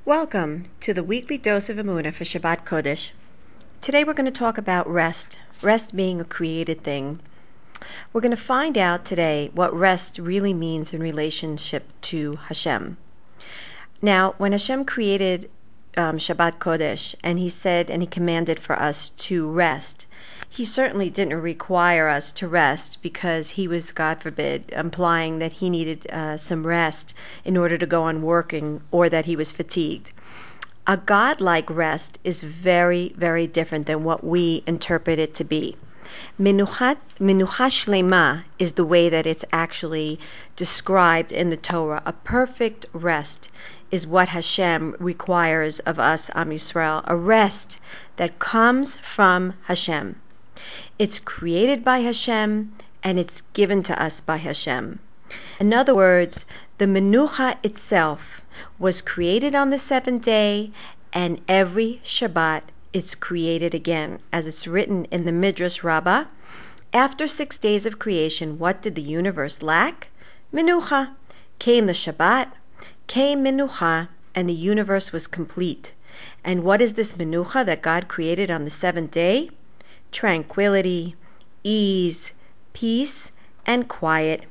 Welcome to the weekly dose of Emuna for Shabbat Kodesh. Today we're going to talk about rest being a created thing. We're going to find out today what rest really means in relationship to Hashem. Now, when Hashem created Shabbat Kodesh, and he said and he commanded for us to rest, he certainly didn't require us to rest because he was, God forbid, implying that he needed some rest in order to go on working or that he was fatigued. A godlike rest is very, very different than what we interpret it to be. Menucha shlema is the way that it's actually described in the Torah. A perfect rest is what Hashem requires of us, Am Yisrael, a rest that comes from Hashem. It's created by Hashem, and it's given to us by Hashem. In other words, the menucha itself was created on the seventh day, and every Shabbat it's created again. As it's written in the Midrash Rabbah, after 6 days of creation, what did the universe lack? Menucha. Came the Shabbat, came menucha, and the universe was complete. And what is this menucha that God created on the seventh day? Tranquility, ease, peace, and quiet.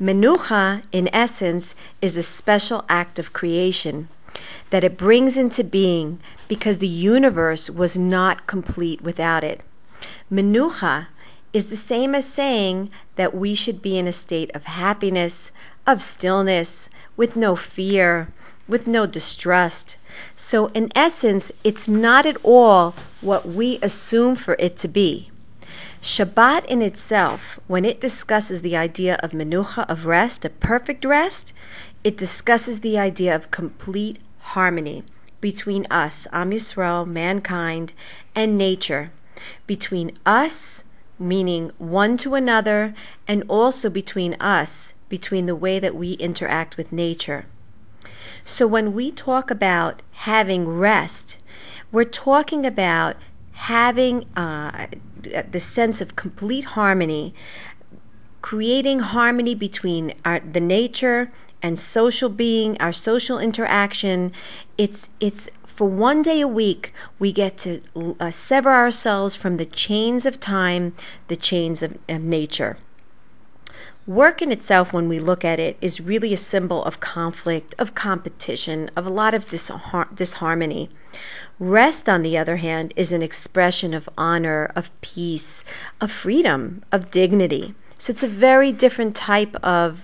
Menucha, in essence, is a special act of creation that it brings into being because the universe was not complete without it. Menucha is the same as saying that we should be in a state of happiness, of stillness, with no fear, with no distrust. So in essence, it's not at all what we assume for it to be. Shabbat in itself, when it discusses the idea of menucha, of rest, a perfect rest, it discusses the idea of complete harmony between us, Am Yisrael, mankind, and nature. Between us, meaning one to another, and also between us, between the way that we interact with nature. So when we talk about having rest, we're talking about having the sense of complete harmony, creating harmony between the nature and social being, our social interaction. It's for 1 day a week, we get to sever ourselves from the chains of time, the chains of nature. Work in itself, when we look at it, is really a symbol of conflict, of competition, of a lot of disharmony. Rest, on the other hand, is an expression of honor, of peace, of freedom, of dignity. So it's a very different type of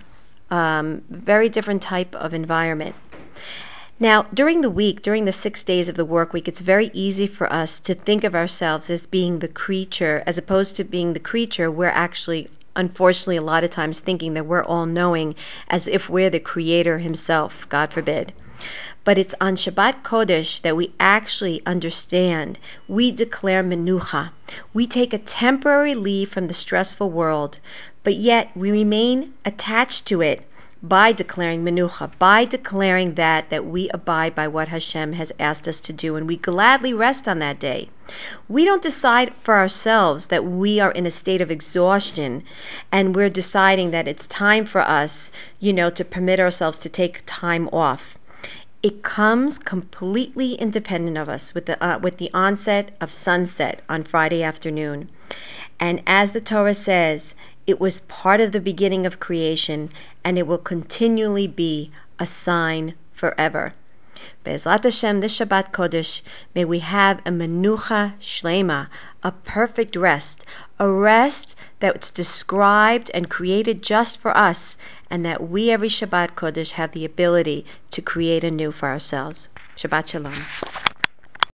environment. Now, during the week, during the 6 days of the work week, it's very easy for us to think of ourselves as being the creature. As opposed to being the creature, we're actually, unfortunately, a lot of times thinking that we're all-knowing, as if we're the creator himself, God forbid. But it's on Shabbat Kodesh that we actually understand. We declare menucha. We take a temporary leave from the stressful world, but yet we remain attached to it by declaring menucha, by declaring that we abide by what Hashem has asked us to do, and we gladly rest on that day. We don't decide for ourselves that we are in a state of exhaustion and we're deciding that it's time for us, to permit ourselves to take time off. It comes completely independent of us with the onset of sunset on Friday afternoon. And as the Torah says, it was part of the beginning of creation, and it will continually be a sign forever. Be'ezrat Hashem, this Shabbat Kodesh, may we have a menucha shlema, a perfect rest, a rest that's described and created just for us, and that we every Shabbat Kodesh have the ability to create anew for ourselves. Shabbat Shalom.